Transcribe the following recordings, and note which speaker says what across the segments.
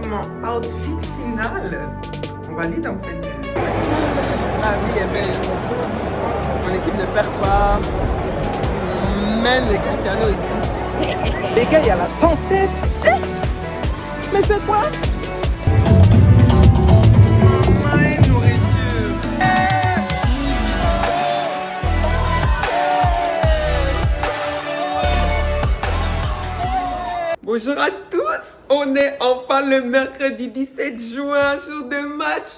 Speaker 1: mon outfit final. On valide en fait.
Speaker 2: La vie est belle. Mon équipe ne perd pas. On mène les Cristiano ici. Les gars, il y a la tempête. Mais c'est quoi? My nourriture. Bonjour à tous. On est enfin le mercredi 17 juin, jour de match.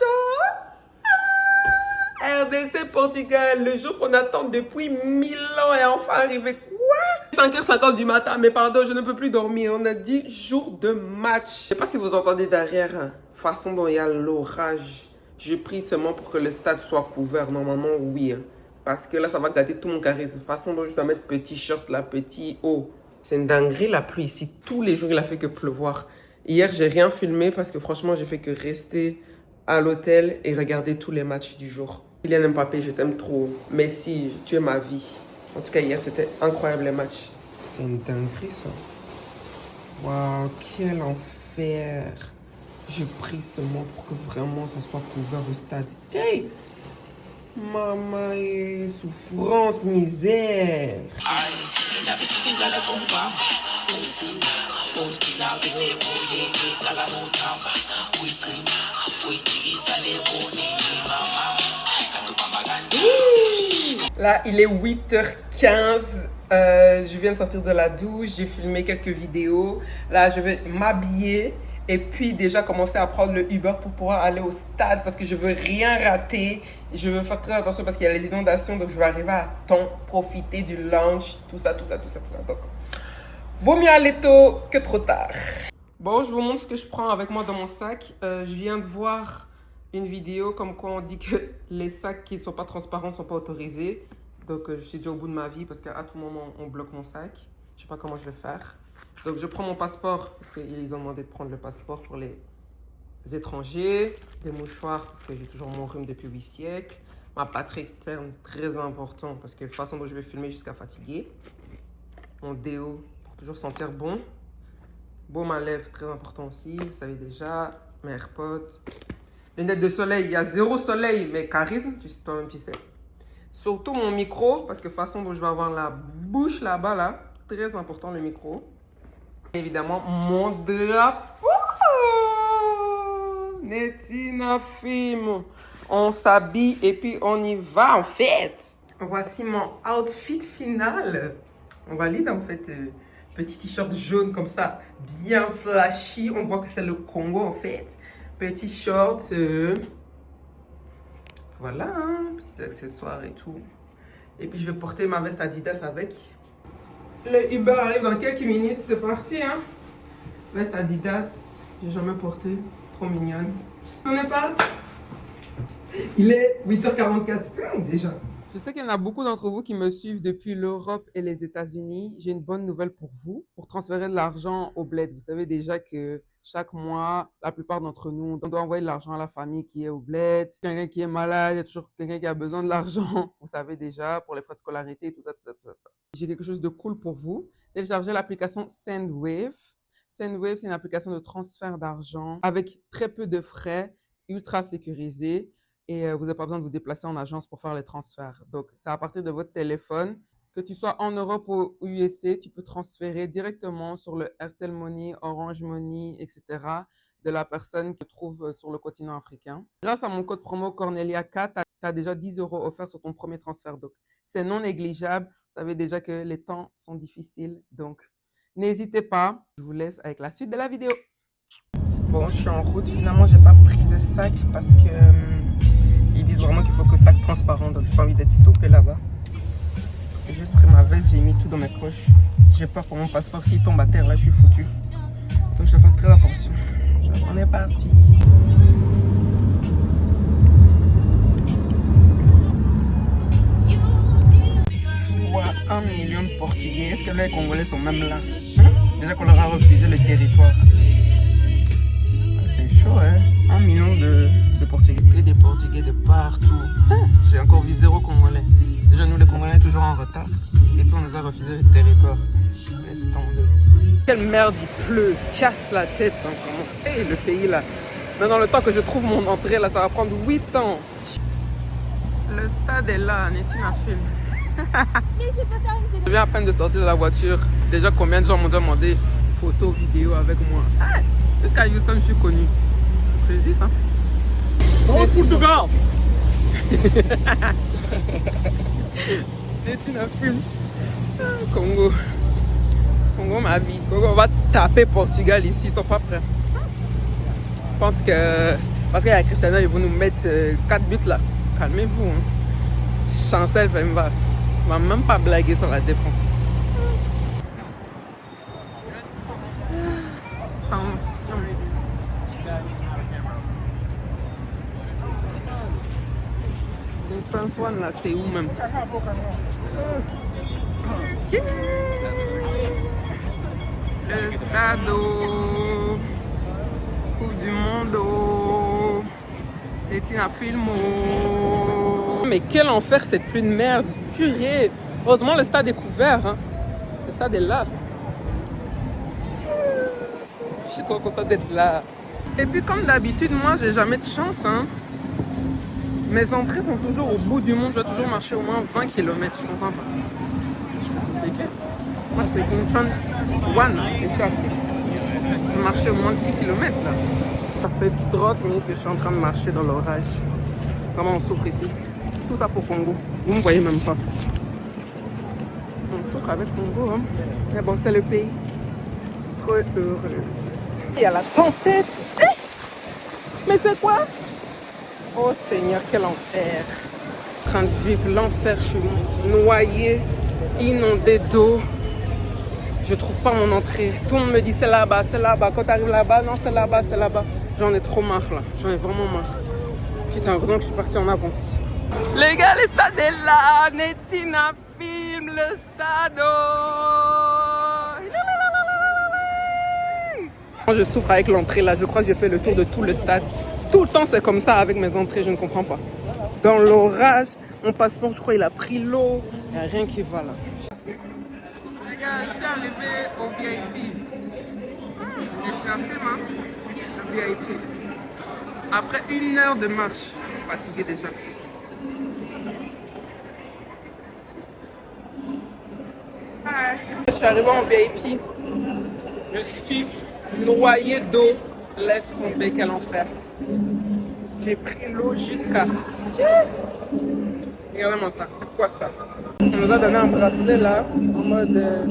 Speaker 2: RDC Portugal, le jour qu'on attend depuis 1000 ans est enfin arrivé. Quoi? 5h50 du matin, mais pardon, je ne peux plus dormir. On a 10 jours de match. Je sais pas si vous entendez derrière, façon dont il y a l'orage. Je prie seulement pour que le stade soit couvert. Normalement, oui. Parce que là, ça va gâter tout mon charisme. Façon dont je dois mettre petit short là, petit haut. C'est une dinguerie la pluie ici. Tous les jours, il a fait que pleuvoir. Hier, j'ai rien filmé parce que franchement, j'ai fait que rester à l'hôtel et regarder tous les matchs du jour. Kylian Mbappé, je t'aime trop. Messi, tu es ma vie. En tout cas, hier, c'était incroyable les matchs. C'est une dinguerie, ça. Waouh, quel enfer. Je prie seulement pour que vraiment ça soit couvert au stade. Hey! Maman, souffrance, misère. Là, il est 8h15. Je viens de sortir de la douche. J'ai filmé quelques vidéos. Là, je vais m'habiller et puis déjà commencer à prendre le Uber pour pouvoir aller au stade parce que je veux rien rater. Je veux faire très attention parce qu'il y a les inondations. Donc, je vais arriver à temps, profiter du lunch, tout ça. Donc, vaut mieux aller tôt que trop tard. Bon, je vous montre ce que je prends avec moi dans mon sac. Je viens de voir une vidéo comme quoi on dit que les sacs qui ne sont pas transparents ne sont pas autorisés. Donc, je suis déjà au bout de ma vie parce qu'à tout moment, on bloque mon sac. Je ne sais pas comment je vais faire. Donc, je prends mon passeport parce qu'ils ont demandé de prendre le passeport pour les étrangers. Des mouchoirs parce que j'ai toujours mon rhume depuis 8 siècles. Ma patrie externe, très important parce que de toute façon dont je vais filmer jusqu'à fatiguer. Mon déo pour toujours sentir bon. Baume à lèvres, très important aussi. Vous savez déjà. Mes AirPods. Lunettes de soleil, il y a zéro soleil, mais charisme, toi-même tu sais. Surtout mon micro, parce que façon dont je vais avoir la bouche là-bas, là, très important le micro. Évidemment, mon drapeau. Netina Film. On s'habille et puis on y va en fait. Voici mon outfit final. On valide en fait. Petit t-shirt jaune comme ça, bien flashy. On voit que c'est le Congo en fait. Petit short, voilà, hein, petits accessoires et tout. Et puis je vais porter ma veste Adidas avec. Le Uber arrive dans quelques minutes, c'est parti, hein. Veste Adidas, j'ai jamais porté, trop mignonne. On est parti. Il est 8h44 déjà. Je sais qu'il y en a beaucoup d'entre vous qui me suivent depuis l'Europe et les États-Unis. J'ai une bonne nouvelle pour vous. Pour transférer de l'argent au bled, vous savez déjà que chaque mois, la plupart d'entre nous, on doit envoyer de l'argent à la famille qui est au bled. Quelqu'un qui est malade, il y a toujours quelqu'un qui a besoin de l'argent. Vous savez déjà, pour les frais de scolarité, tout ça. J'ai quelque chose de cool pour vous. Téléchargez l'application Sendwave. Sendwave, c'est une application de transfert d'argent avec très peu de frais, ultra sécurisée. Et vous n'avez pas besoin de vous déplacer en agence pour faire les transferts. Donc, c'est à partir de votre téléphone. Que tu sois en Europe ou au USA, tu peux transférer directement sur le Airtel Money, Orange Money, etc. de la personne qui se trouve sur le continent africain. Grâce à mon code promo Cornelia4, tu as déjà 10 € offerts sur ton premier transfert. Donc, c'est non négligeable. Vous savez déjà que les temps sont difficiles. Donc, n'hésitez pas. Je vous laisse avec la suite de la vidéo. Bon, je suis en route. Finalement, je n'ai pas pris de sac parce que... ils disent vraiment qu'il faut que sac transparent, donc j'ai pas envie d'être stoppé là-bas. J'ai juste pris ma veste, j'ai mis tout dans mes poches. J'ai peur pour mon passeport, s'il tombe à terre, là je suis foutu. Donc je dois faire très attention. Donc, on est parti. Je vois 1 million de Portugais. Est-ce que les Congolais sont même là? Déjà qu'on leur a refusé le territoire. C'est chaud, hein? 1 million de Portugais. Des Portugais de partout. J'ai encore vu 0 Congolais. Déjà, nous les Congolais, toujours en retard. Et puis on nous a refusé le territoire. Laisse tomber. Quelle merde, il pleut. Casse la tête. Hein, vraiment. Hey, le pays là. Mais dans le temps que je trouve mon entrée là, ça va prendre 8 ans. Le stade est là, Netina filme. Je viens à peine de sortir de la voiture. Déjà, combien de gens m'ont demandé photos, vidéos avec moi. Ah, jusqu'à Houston, je suis connu. Je résiste, hein.
Speaker 3: Au Portugal.
Speaker 2: Netina filme. Congo. Congo, ma vie. Congo, on va taper Portugal ici, ils sont pas prêts. Je pense que parce qu'il y a Cristiano, ils vont nous mettre 4 buts là. Calmez-vous. Hein. Chancel va même pas blaguer sur la défense. Attention. Le François là, c'est où même? Le stade. Coupe du monde. Netina Filmo. Mais quel enfer cette pluie de merde. Purée. Heureusement le stade est couvert. Hein. Le stade est là. Je suis trop contente d'être là. Et puis comme d'habitude, moi j'ai jamais de chance. Hein. Mes entrées sont toujours au bout du monde. Je dois toujours marcher au moins 20 km. Je comprends pas. Moi c'est une chance. One. Et ça, marcher au moins 10 km là. Ça fait 30 minutes que je suis en train de marcher dans l'orage. Vraiment on souffre ici. Tout ça pour Congo. Vous me voyez même pas. On souffre avec Congo. Hein. Mais bon, c'est le pays. Trop heureux. Il y a la tempête. Mais c'est quoi? Oh Seigneur, quel enfer. En train de vivre l'enfer. Je suis noyée, inondée d'eau. Je trouve pas mon entrée. Tout le monde me dit c'est là-bas, c'est là-bas. Quand tu arrives là-bas, non c'est là-bas, c'est là-bas. J'en ai trop marre là. J'en ai vraiment marre. Putain, heureusement que je suis partie en avance. Les gars, le stade est là. Netina filme le stade. Je souffre avec l'entrée là. Je crois que j'ai fait le tour de tout le stade. Tout le temps c'est comme ça avec mes entrées. Je ne comprends pas. Dans l'orage, mon passeport, je crois, il a pris l'eau. Il n'y a rien qui va là. Les gars, je suis arrivé au VIP. Netina filme, hein? Le VIP. Après 1 heure de marche, je suis fatiguée déjà. Hi. Je suis arrivée en VIP. Je suis noyée d'eau. Laisse tomber, quel enfer. J'ai pris l'eau jusqu'à... Regardez-moi ça, c'est quoi ça? On nous a donné un bracelet là, en mode...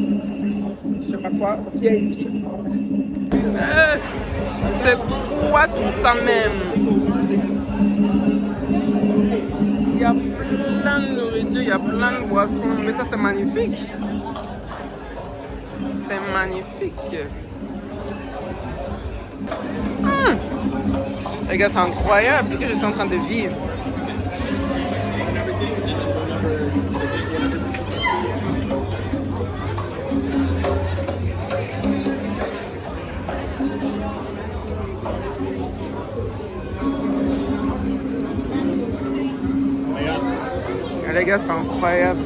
Speaker 2: je sais pas quoi, VIP. C'est quoi tout ça même? Il y a plein de nourriture, il y a plein de boissons, mais ça c'est magnifique. C'est magnifique. Les gars, c'est incroyable ce que je suis en train de vivre. Les gars, c'est incroyable.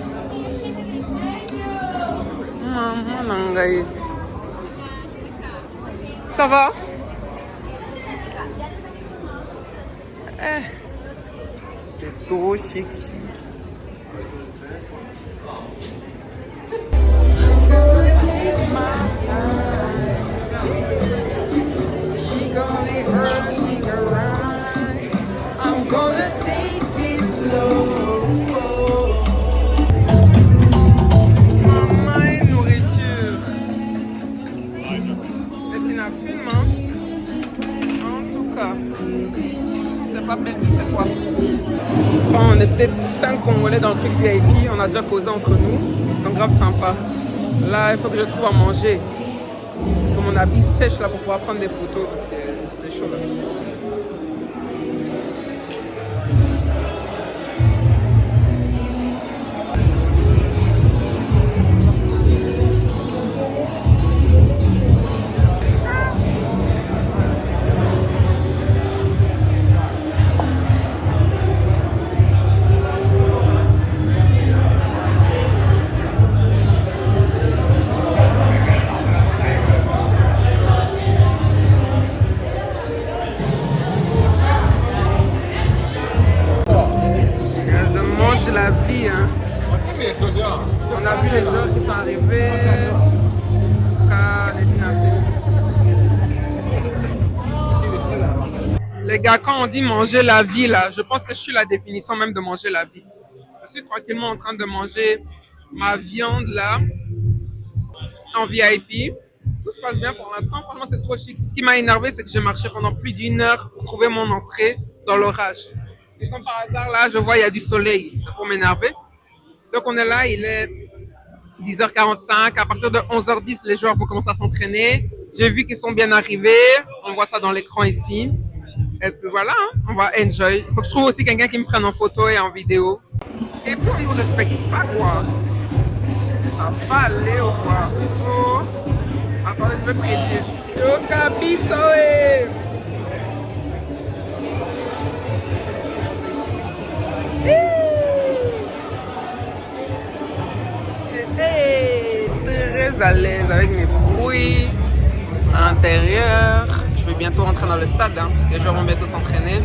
Speaker 2: Ça va? C'est trop chic. On est peut-être 5 Congolais dans le truc VIP, on a déjà causé entre nous, c'est grave sympa. Là, il faut que je trouve à manger. Que mon habit sèche là pour pouvoir prendre des photos parce que c'est chaud là. arrivé à destination. Les gars, quand on dit manger la vie, là, je pense que je suis la définition même de manger la vie. Je suis tranquillement en train de manger ma viande là, en VIP. Tout se passe bien pour l'instant. Franchement, c'est trop chic. Ce qui m'a énervé, c'est que j'ai marché pendant plus d'1 heure pour trouver mon entrée dans l'orage. Et comme par hasard, là, je vois, il y a du soleil. C'est pour m'énerver. Donc, on est là, il est 10h45. À partir de 11h10, les joueurs vont commencer à s'entraîner. J'ai vu qu'ils sont bien arrivés. On voit ça dans l'écran ici. Et puis voilà, hein, on va enjoy. Il faut que je trouve aussi quelqu'un qui me prenne en photo et en vidéo. Et puis, on ne nous respecte pas, quoi. Ça va aller ou quoi? Oh. Attendez, je vais prédire. Yo, Kabisoe! Très à l'aise avec mes bruits à l'intérieur. Je vais bientôt rentrer dans le stade, hein, parce que les joueurs vont bientôt s'entraîner.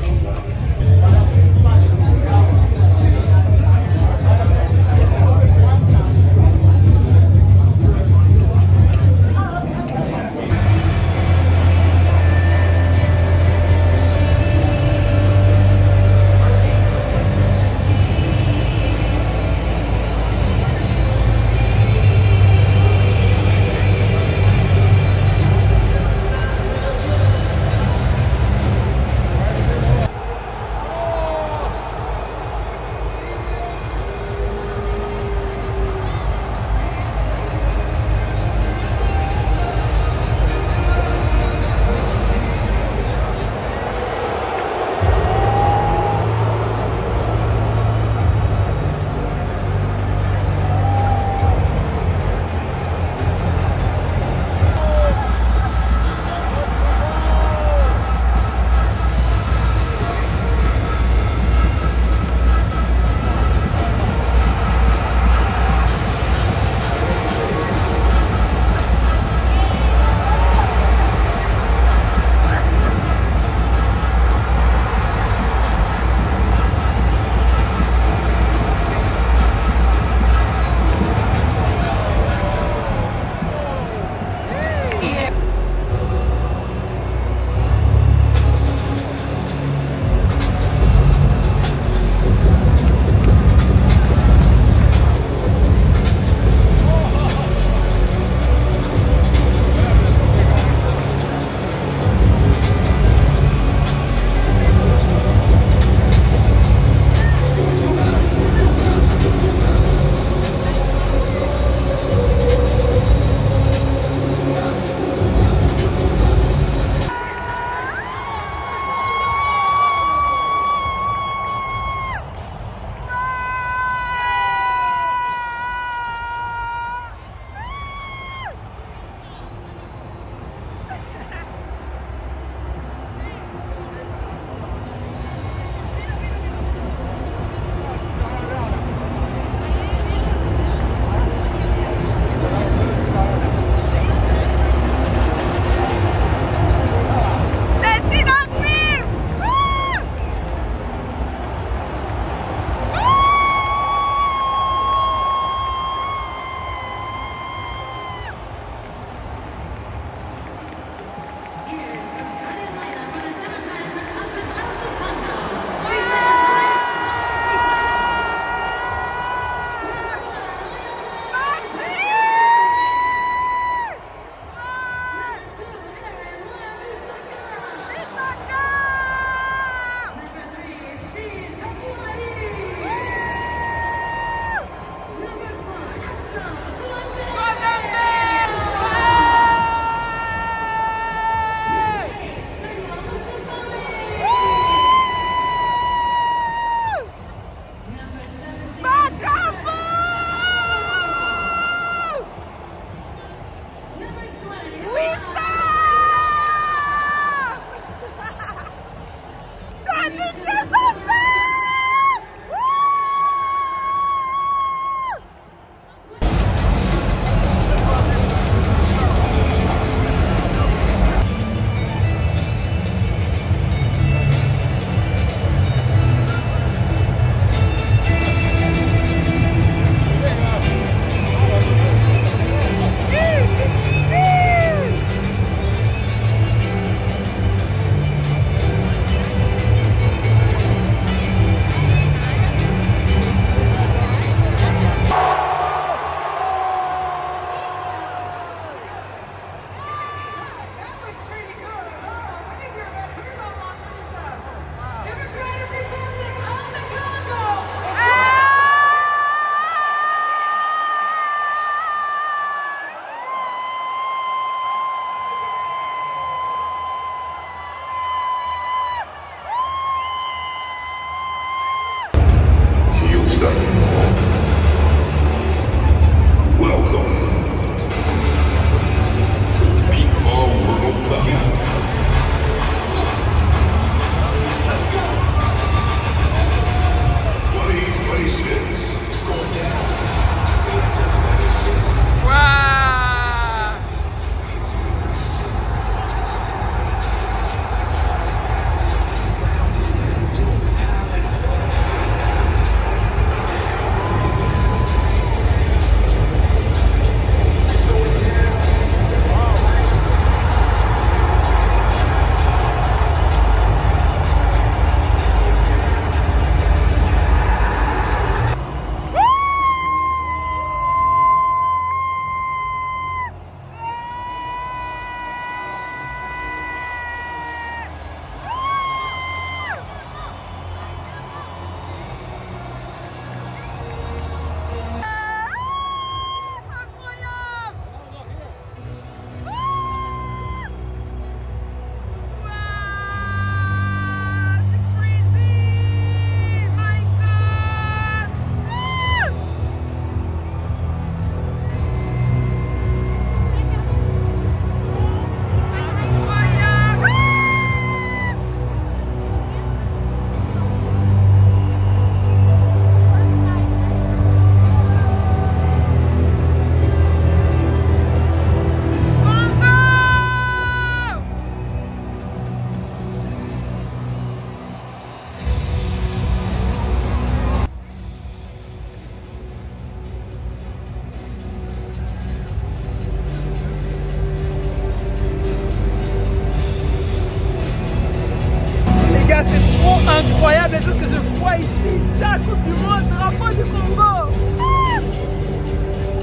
Speaker 2: les choses que je vois ici. C'est la Coupe du Monde, drapeau du Congo.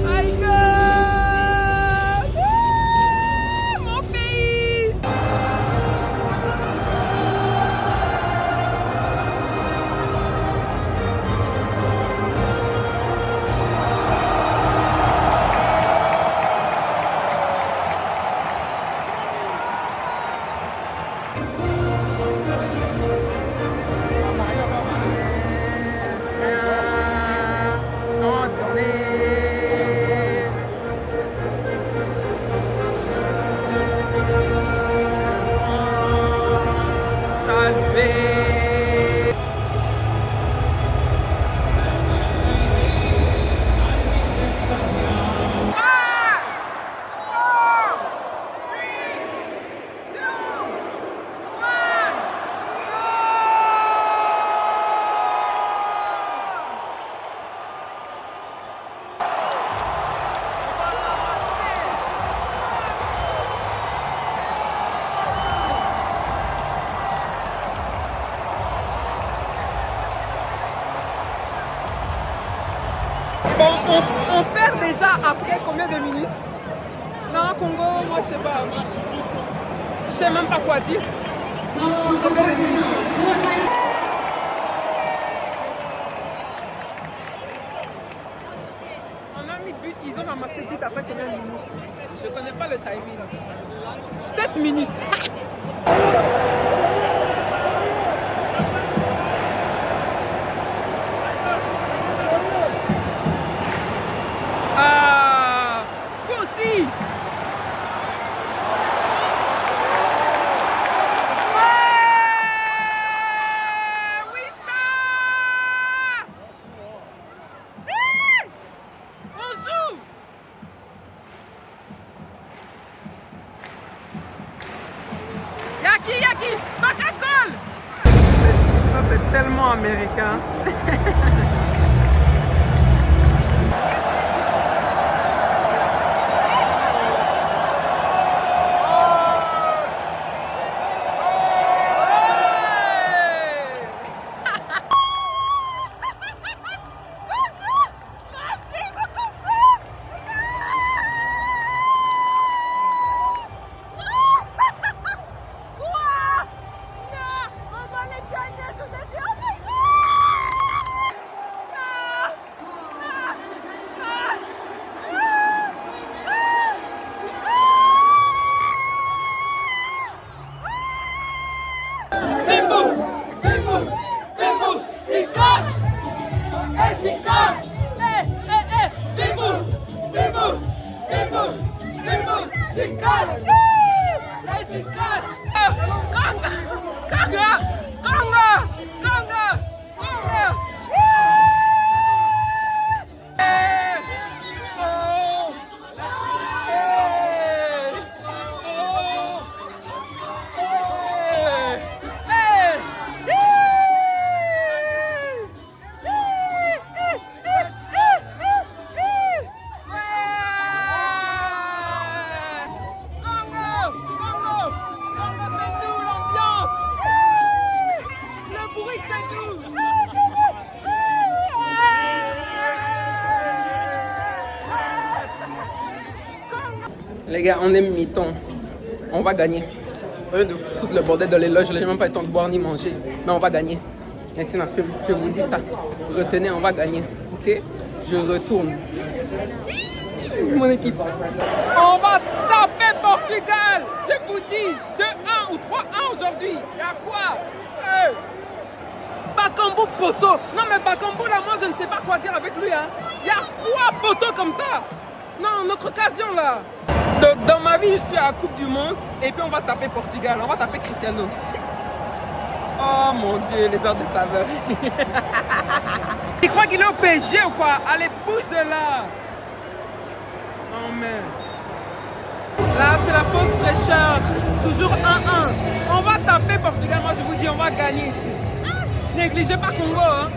Speaker 2: My God! Mon pays! Bon, on perd déjà après combien de minutes? Non, Congo, moi je sais pas. Je sais même pas quoi dire. Combien de minutes? On a mis but, ils ont ramassé but après combien de minutes? Je connais pas le timing. 7 minutes. Yaki, Macacol! Ça c'est tellement américain. Les gars, on est mi-temps. On va gagner. Au lieu de foutre le bordel dans les loges, j'ai même pas le temps de boire ni manger. Mais on va gagner. Maintenant, je vous dis ça. Retenez, on va gagner. Ok? Je retourne. Mon équipe. On va taper Portugal. Je vous dis 2-1 ou 3-1 aujourd'hui. Y'a quoi? Bakambu Poto. Non mais Bakambu là, moi je ne sais pas quoi dire avec lui. Hein. Y'a quoi Poto comme ça? Non, notre occasion là. Donc, dans ma vie, je suis à la Coupe du Monde et puis on va taper Portugal, on va taper Cristiano. Oh mon Dieu, les heures de saveur. Tu crois qu'il est au PSG ou quoi? Allez, bouge de là. Oh man. Là, c'est la pause fraîcheur. Toujours 1-1. On va taper Portugal, moi je vous dis, on va gagner ici. Négligez pas Congo. Hein.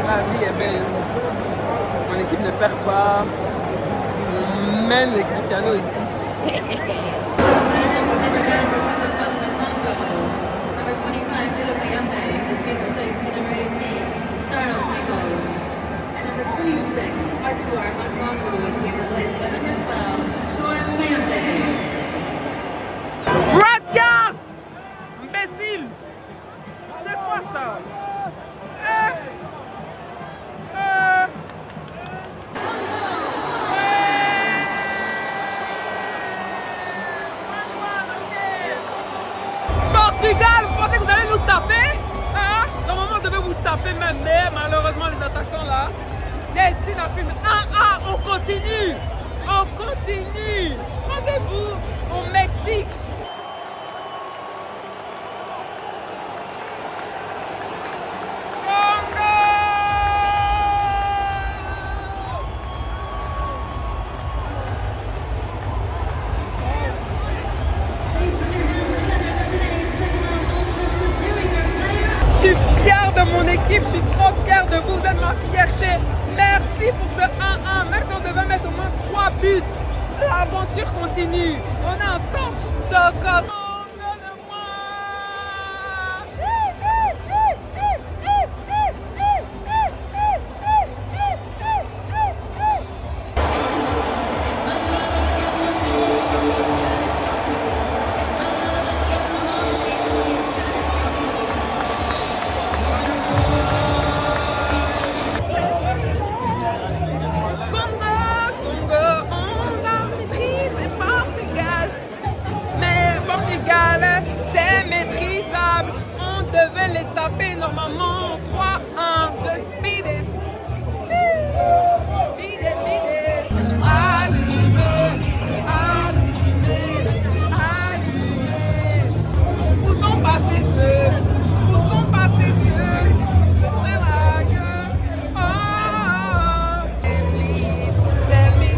Speaker 2: La vie est belle. Mon équipe ne perd pas. On mène les Cristiano ici.
Speaker 4: number 26, Artur Masmanglu is being replaced by number 12, Louis Lampe.
Speaker 2: Red card! Imbécile! C'est quoi ça? Portugal, vous pensez que vous allez nous taper? Hein? Normalement, on devait vous taper même, mais malheureusement, les attaquants là. Les Tina filment 1-1, on continue! On continue! Rendez-vous au Mexique! Je suis fier de mon équipe, je suis trop fier de vous, vous êtes ma fierté. Merci pour ce 1-1, même si on devait mettre au moins 3 buts. L'aventure continue, on est ensemble. Donc, c'est maîtrisable. On devait les taper normalement 3-1. Just beat it. Beat it, beat it. Allumé, allumé, allumé. Où sont passés ceux? Où sont passés ceux? Ce serait la gueule. Oh, please, tell me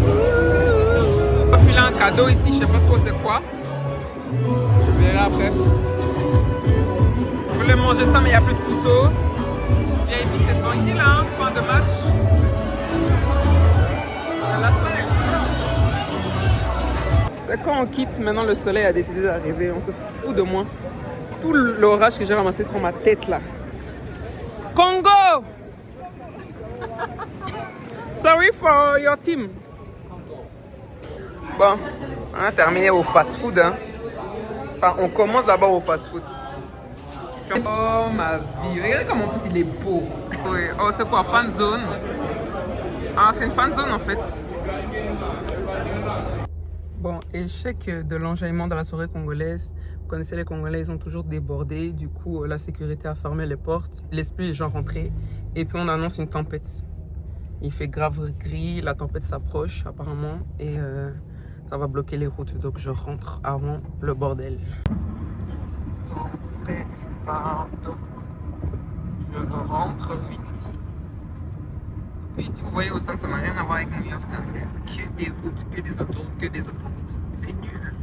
Speaker 2: on va filer un cadeau ici, je sais pas trop c'est quoi. Je verrai après. Je voulais manger ça mais il n'y a plus de couteau. Bien ici c'est tranquille hein, fin de match. La soirée. C'est quand on quitte, maintenant le soleil a décidé d'arriver, on se fout de moi. Tout l'orage que j'ai ramassé sur ma tête là. Congo! Sorry for your team. Bon, on a terminé au fast-food. Hein. Enfin, on commence d'abord au fast-food. Oh ma vie, regardez comment en plus il est beau. Oui. Oh, c'est quoi, fan zone? Ah, c'est une fan zone en fait. Bon, échec de l'enjaillement dans la soirée congolaise. Vous connaissez les Congolais, ils ont toujours débordé. Du coup, la sécurité a fermé les portes. Laisse plus les gens rentrer. Et puis, on annonce une tempête. Il fait grave gris, la tempête s'approche apparemment. Et ça va bloquer les routes. Donc, je rentre avant le bordel. Tempête, pardon. Je rentre vite. Puis, si vous voyez au sol, ça n'a rien à voir avec New York. Il n'y a que des routes, que des autoroutes, que des autoroutes. C'est nul.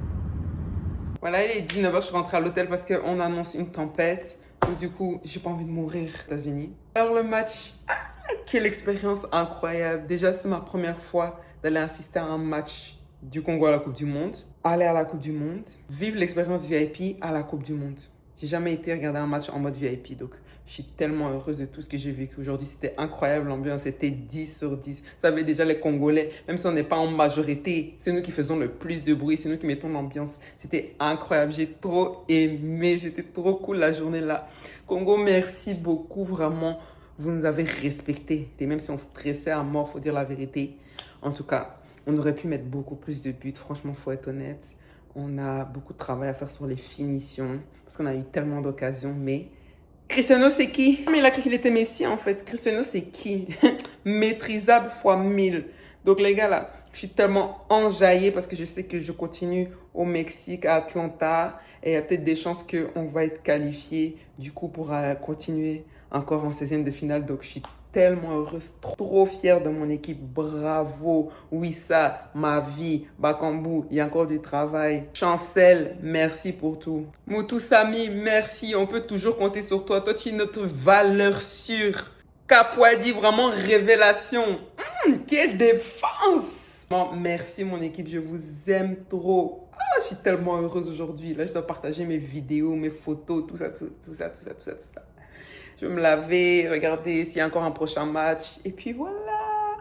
Speaker 2: Voilà, il est 19h, je suis rentrée à l'hôtel parce qu'on annonce une tempête. Donc, du coup, j'ai pas envie de mourir aux États-Unis. Alors, le match, quelle expérience incroyable. Déjà, c'est ma première fois d'aller assister à un match du Congo à la Coupe du Monde. Aller à la Coupe du Monde, vivre l'expérience VIP à la Coupe du Monde. J'ai jamais été regarder un match en mode VIP, donc je suis tellement heureuse de tout ce que j'ai vécu aujourd'hui. C'était incroyable, l'ambiance c'était 10 sur 10. Vous savez déjà les Congolais, même si on n'est pas en majorité, c'est nous qui faisons le plus de bruit, c'est nous qui mettons l'ambiance. C'était incroyable, j'ai trop aimé, c'était trop cool la journée là. Congo, merci beaucoup, vraiment, vous nous avez respectés. Et même si on stressait à mort, faut dire la vérité. En tout cas, on aurait pu mettre beaucoup plus de buts, franchement, faut être honnête. On a beaucoup de travail à faire sur les finitions, parce qu'on a eu tellement d'occasions, mais... Cristiano, c'est qui? Mais il a cru qu'il était Messi, en fait. Cristiano, c'est qui? Maîtrisable fois 1000. Donc, les gars, là, je suis tellement enjaillée parce que je sais que je continue au Mexique, à Atlanta, et il y a peut-être des chances qu'on va être qualifié, du coup, pour continuer encore en 16e de finale. Donc, je suis tellement heureuse, trop fière de mon équipe. Bravo, Wissa, ma vie, Bakambu, il y a encore du travail. Chancel, merci pour tout. Moutou Sami, merci, on peut toujours compter sur toi. Toi, tu es notre valeur sûre. Kapwadi, vraiment révélation. Quelle défense! Bon, merci mon équipe, je vous aime trop. Ah, je suis tellement heureuse aujourd'hui. Là, je dois partager mes vidéos, mes photos, tout ça. Je vais me laver, regarder s'il y a encore un prochain match. Et puis voilà.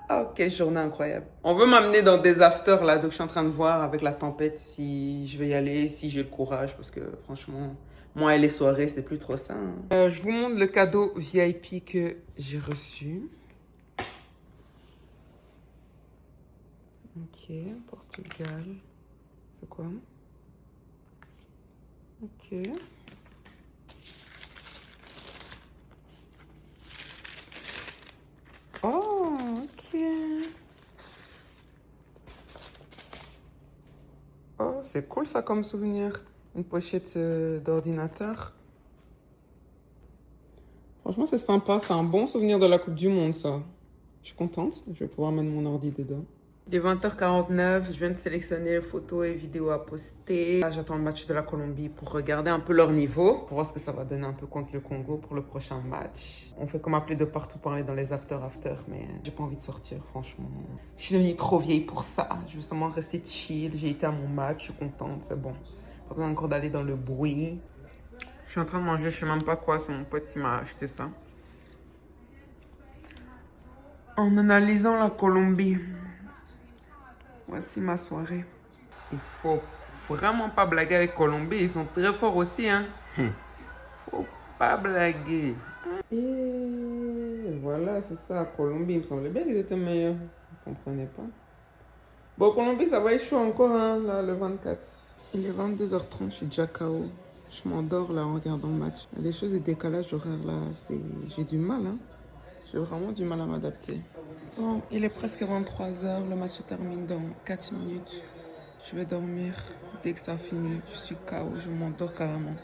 Speaker 2: Oh, quelle journée incroyable. On veut m'amener dans des afters là, donc je suis en train de voir avec la tempête si je vais y aller, si j'ai le courage, parce que franchement, moi et les soirées, c'est plus trop ça. Hein. Je vous montre le cadeau VIP que j'ai reçu. Ok, Portugal. C'est quoi? Ok. Oh, ok. Oh, c'est cool ça comme souvenir. Une pochette d'ordinateur. Franchement, c'est sympa. C'est un bon souvenir de la Coupe du Monde, ça. Je suis contente. Je vais pouvoir mettre mon ordi dedans. Il est 20h49. Je viens de sélectionner les photos et vidéos à poster. Là, j'attends le match de la Colombie pour regarder un peu leur niveau. Pour voir ce que ça va donner un peu contre le Congo pour le prochain match. On fait comme appeler de partout pour aller dans les after. Mais j'ai pas envie de sortir, franchement. Je suis devenue trop vieille pour ça. Je veux seulement rester chill. J'ai été à mon match. Je suis contente. C'est bon. Pas besoin encore d'aller dans le bruit. Je suis en train de manger, je sais même pas quoi, c'est mon pote qui m'a acheté ça. En analysant la Colombie, voici ma soirée. Il faut vraiment pas blaguer avec Colombie, ils sont très forts aussi, hein. Faut pas blaguer. Et voilà, c'est ça, Colombie, il me semblait bien qu'ils étaient meilleurs. Je comprenais pas. Bon, Colombie, ça va être chaud encore, hein, là, le 24. Il est 22h30, je suis déjà KO. Je m'endors là en regardant le match. Les choses de décalage horaire là, j'ai du mal. Hein. J'ai vraiment du mal à m'adapter. Bon, il est presque 23h. Le match se termine dans 4 minutes. Je vais dormir. Dès que ça finit, je suis KO. Je m'endors carrément.